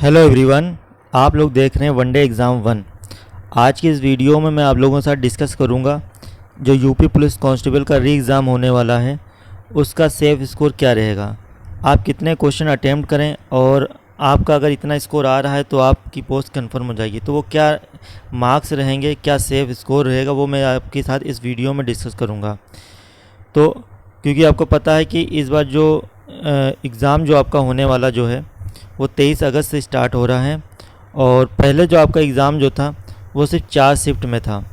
Hello everyone, आप लोग देख रहे हैं वनडे एग्ज़ाम 1। आज की इस वीडियो में मैं आप लोगों के साथ डिस्कस करूंगा जो यूपी पुलिस कांस्टेबल का री एग्ज़ाम होने वाला है उसका सेफ स्कोर क्या रहेगा। आप कितने क्वेश्चन अटेम्प्ट करें और आपका अगर इतना स्कोर आ रहा है तो आपकी पोस्ट कंफर्म हो जाएगी। तो वो क्या मार्क्स रहेंगे, क्या सेफ स्कोर रहेगा, वो मैं आपके साथ इस वीडियो में डिस्कस करूँगा। तो क्योंकि आपको पता है कि इस बार जो एग्ज़ाम जो आपका होने वाला जो है वो 23 अगस्त से स्टार्ट हो रहा है। और पहले जो आपका एग्ज़ाम जो था वो सिर्फ 4 शिफ्ट में था,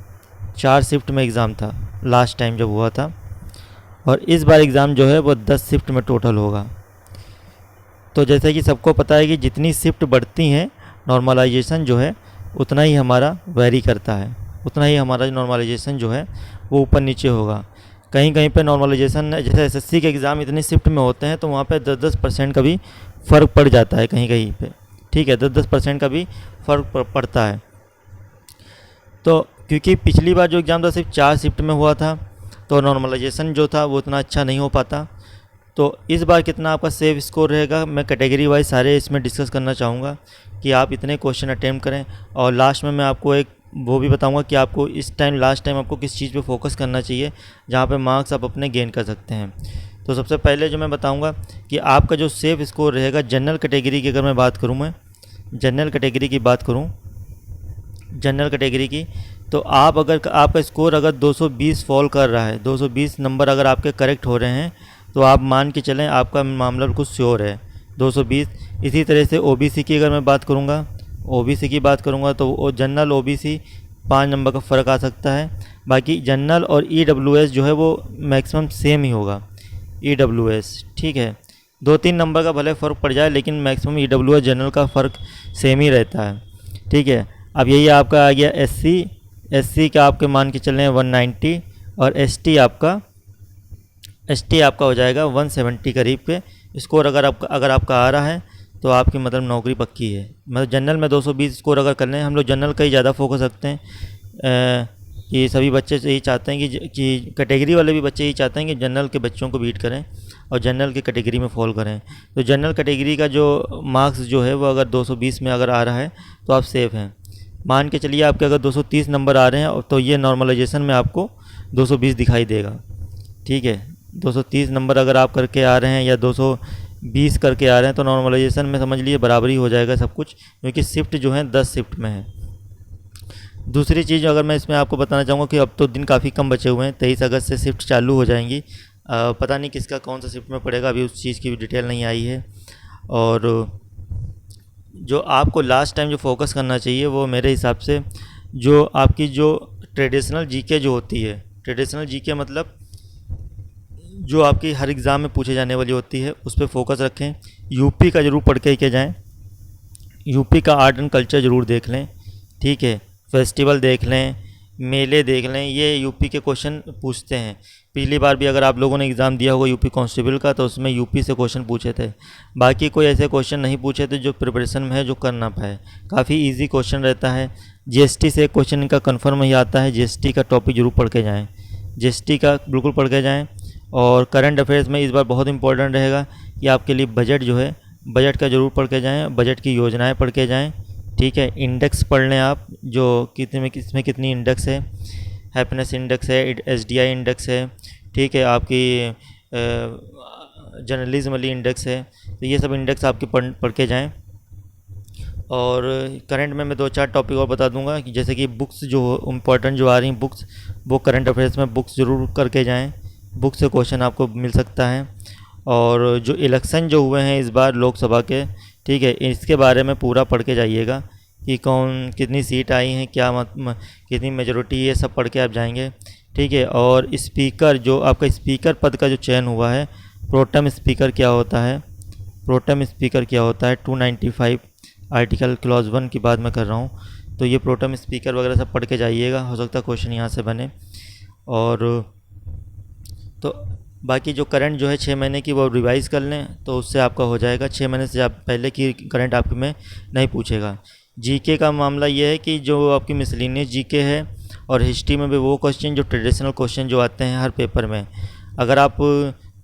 4 शिफ्ट में एग्ज़ाम था लास्ट टाइम जब हुआ था। और इस बार एग्ज़ाम जो है वो 10 शिफ्ट में टोटल होगा। तो जैसे कि सबको पता है कि जितनी शिफ्ट बढ़ती हैं नॉर्मलाइजेशन जो है उतना ही हमारा वेरी करता है, उतना ही हमारा नॉर्मलाइजेशन जो है वो ऊपर नीचे होगा। कहीं कहीं पे नॉर्मलाइजेशन जैसे एसएससी के एग्ज़ाम इतनी शिफ्ट में होते हैं तो वहाँ पे 10-10% का भी फ़र्क पड़ जाता है कहीं कहीं पे। ठीक है, 10-10% का भी फ़र्क पड़ता है। तो क्योंकि पिछली बार जो एग्ज़ाम था सिर्फ 4 शिफ्ट में हुआ था तो नॉर्मलाइजेशन जो था वो उतना अच्छा नहीं हो पाता। तो इस बार कितना आपका सेफ स्कोर रहेगा मैं कैटेगरी वाइज सारे इसमें डिस्कस करना चाहूँगा कि आप इतने क्वेश्चन अटेम्प्ट करें। और लास्ट में मैं आपको एक वो भी बताऊंगा कि आपको इस टाइम लास्ट टाइम आपको किस चीज़ पे फोकस करना चाहिए जहाँ पे मार्क्स आप अपने गेन कर सकते हैं। तो सबसे पहले जो मैं बताऊंगा कि आपका जो सेफ स्कोर रहेगा जनरल कैटेगरी की, अगर मैं बात करूँ, मैं जनरल कैटेगरी की बात करूँ, जनरल कैटेगरी की, तो आप अगर आपका स्कोर अगर 220 फॉल कर रहा है, 220 नंबर अगर आपके करेक्ट हो रहे हैं तो आप मान के चलें आपका मामला बिल्कुल श्योर है 220। इसी तरह से ओबीसी की अगर मैं बात करूँगा, ओबीसी की बात करूँगा तो जनरल ओबीसी 5 नंबर का फ़र्क आ सकता है। बाकी जनरल और ईडब्ल्यूएस जो है वो मैक्सिमम सेम ही होगा, ईडब्ल्यूएस। ठीक है, 2-3 नंबर का भले फ़र्क पड़ जाए लेकिन मैक्सिमम ईडब्ल्यूएस जनरल का फ़र्क सेम ही रहता है। ठीक है, अब यही आपका आ गया एससी, एससी का आपके मान के चल रहे हैं 190 और एसटी आपका हो जाएगा 170 करीब पे स्कोर। अगर आपका आ रहा है तो आपकी मतलब नौकरी पक्की है। मतलब जनरल में 220 स्कोर अगर कर लें, हम लोग जनरल का ही ज़्यादा फोकस रखते हैं कि सभी बच्चे यही चाहते हैं कि कैटेगरी वाले भी बच्चे यही चाहते हैं कि जनरल के बच्चों को बीट करें और जनरल की कैटेगरी में फॉल करें। तो जनरल कैटेगरी का जो मार्क्स जो है वो अगर 220 में अगर आ रहा है तो आप सेफ़ हैं। मान के चलिए आपके अगर 230 नंबर आ रहे हैं तो ये नॉर्मलाइजेशन में आपको 220 दिखाई देगा। ठीक है, 230 नंबर अगर आप करके आ रहे हैं या 220 करके आ रहे हैं तो नॉर्मलाइजेशन में समझ लीजिए बराबरी हो जाएगा सब कुछ, क्योंकि शिफ्ट जो है 10 शिफ्ट में है। दूसरी चीज़ अगर मैं इसमें आपको बताना चाहूँगा कि अब तो दिन काफ़ी कम बचे हुए हैं, 23 अगस्त से शिफ्ट चालू हो जाएंगी। पता नहीं किसका कौन सा शिफ्ट में पड़ेगा, अभी उस चीज़ की भी डिटेल नहीं आई है। और जो आपको लास्ट टाइम जो फोकस करना चाहिए वो मेरे हिसाब से जो आपकी जो ट्रेडिशनल जीके जो होती है, ट्रेडिशनल जीके मतलब जो आपकी हर एग्ज़ाम में पूछे जाने वाली होती है उस पर फोकस रखें। यूपी का ज़रूर पढ़ के जाएं, यूपी का आर्ट एंड कल्चर ज़रूर देख लें। ठीक है, फेस्टिवल देख लें, मेले देख लें, ये यूपी के क्वेश्चन पूछते हैं। पिछली बार भी अगर आप लोगों ने एग्ज़ाम दिया होगा यूपी कांस्टेबल का तो उसमें यूपी से क्वेश्चन पूछे थे। बाकी कोई ऐसे क्वेश्चन नहीं पूछे थे जो प्रिपरेशन में है जो कर ना पाए। काफ़ी इजी क्वेश्चन रहता है। जीएसटी से एक क्वेश्चन इनका कन्फर्म ही आता है, जीएसटी का टॉपिक जरूर पढ़ के जाएँ, जीएसटी का बिल्कुल पढ़ के जाएँ। और करंट अफेयर्स में इस बार बहुत इंपॉर्टेंट रहेगा कि आपके लिए बजट जो है, बजट का ज़रूर पढ़ के जाएँ, बजट की योजनाएँ पढ़ के जाएँ। ठीक है, इंडेक्स पढ़ लें आप, जो किसमें कितनी इंडेक्स है, हैप्पीनेस इंडेक्स है, एसडीआई इंडेक्स है। ठीक है, आपकी जर्नलिज्म वाली इंडेक्स है। तो ये सब इंडेक्स आपके पढ़ के जाएँ। और करंट में मैं 2-4 टॉपिक और बता दूंगा कि जैसे कि बुक्स जो इम्पोर्टेंट जो आ रही हैं बुक्स, वो करंट अफेयर्स में बुक्स ज़रूर करके जाएं, बुक से क्वेश्चन आपको मिल सकता है। और जो इलेक्शन जो हुए हैं इस बार लोकसभा के, ठीक है, इसके बारे में पूरा पढ़ के जाइएगा कि कौन कितनी सीट आई हैं, कितनी मेजोरिटी है, सब पढ़ के आप जाएंगे। ठीक है, और स्पीकर जो आपका स्पीकर पद का जो चयन हुआ है, प्रोटेम स्पीकर क्या होता है, प्रोटेम स्पीकर क्या होता है, 295 आर्टिकल क्लॉज 1 की बात मैं कर रहा हूँ। तो ये प्रोटेम स्पीकर वगैरह सब पढ़ के जाइएगा, हो सकता है क्वेश्चन यहाँ से बने। और तो बाकी जो करंट जो है 6 महीने की वो रिवाइज़ कर लें तो उससे आपका हो जाएगा। 6 महीने से आप पहले की करंट आपके में नहीं पूछेगा। जीके का मामला ये है कि जो आपकी मिसलिनियस जीके है और हिस्ट्री में भी वो क्वेश्चन जो ट्रेडिशनल क्वेश्चन जो आते हैं हर पेपर में, अगर आप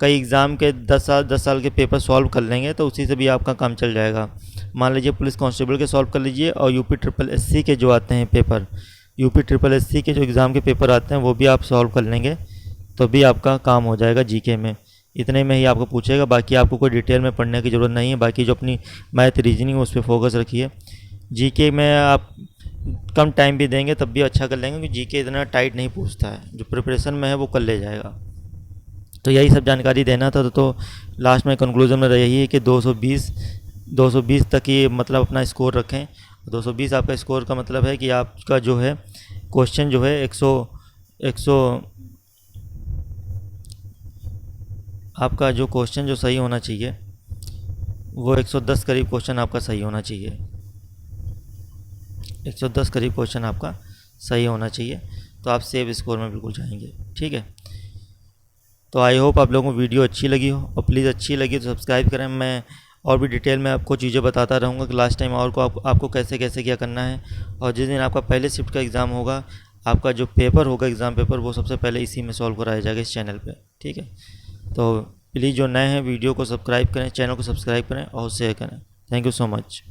कई एग्ज़ाम के 10 साल के पेपर सॉल्व कर लेंगे तो उसी से भी आपका काम चल जाएगा। मान लीजिए पुलिस कांस्टेबल के सॉल्व कर लीजिए, और यूपी ट्रिपल एससी के जो आते हैं पेपर, यूपी ट्रिपल एससी के जो एग्ज़ाम के पेपर आते हैं वो भी आप सॉल्व कर लेंगे तो भी आपका काम हो जाएगा जीके में। इतने में ही आपको पूछेगा, बाकी आपको कोई डिटेल में पढ़ने की ज़रूरत नहीं है। बाकी जो अपनी मैथ रीजनिंग उस पर फोकस रखिए। जीके में आप कम टाइम भी देंगे तब भी अच्छा कर लेंगे, क्योंकि जीके इतना टाइट नहीं पूछता है, जो प्रिपरेशन में है वो कर ले जाएगा। तो यही सब जानकारी देना था। तो लास्ट में कंक्लूजन में यही है कि 220 तक ही मतलब अपना स्कोर रखें। 220 आपका स्कोर का मतलब है कि आपका जो है क्वेश्चन जो है 100 आपका जो क्वेश्चन जो सही होना चाहिए वो 110 करीब क्वेश्चन आपका सही होना चाहिए। 110 करीब क्वेश्चन आपका सही होना चाहिए, तो आप सेव स्कोर में बिल्कुल जाएंगे। ठीक है, तो आई होप आप लोगों को वीडियो अच्छी लगी हो, और प्लीज़ अच्छी लगी तो सब्सक्राइब करें। मैं और भी डिटेल में आपको चीज़ें बताता रहूँगा कि लास्ट टाइम और को आपको कैसे कैसे क्या करना है। और जिस दिन आपका पहले शिफ्ट का एग्ज़ाम होगा, आपका जो पेपर होगा एग्ज़ाम पेपर, वो सबसे पहले इसी में सॉल्व कराया जाएगा इस चैनल पे। ठीक है, तो प्लीज़ जो नए हैं वीडियो को सब्सक्राइब करें, चैनल को सब्सक्राइब करें और शेयर करें। Thank you so much.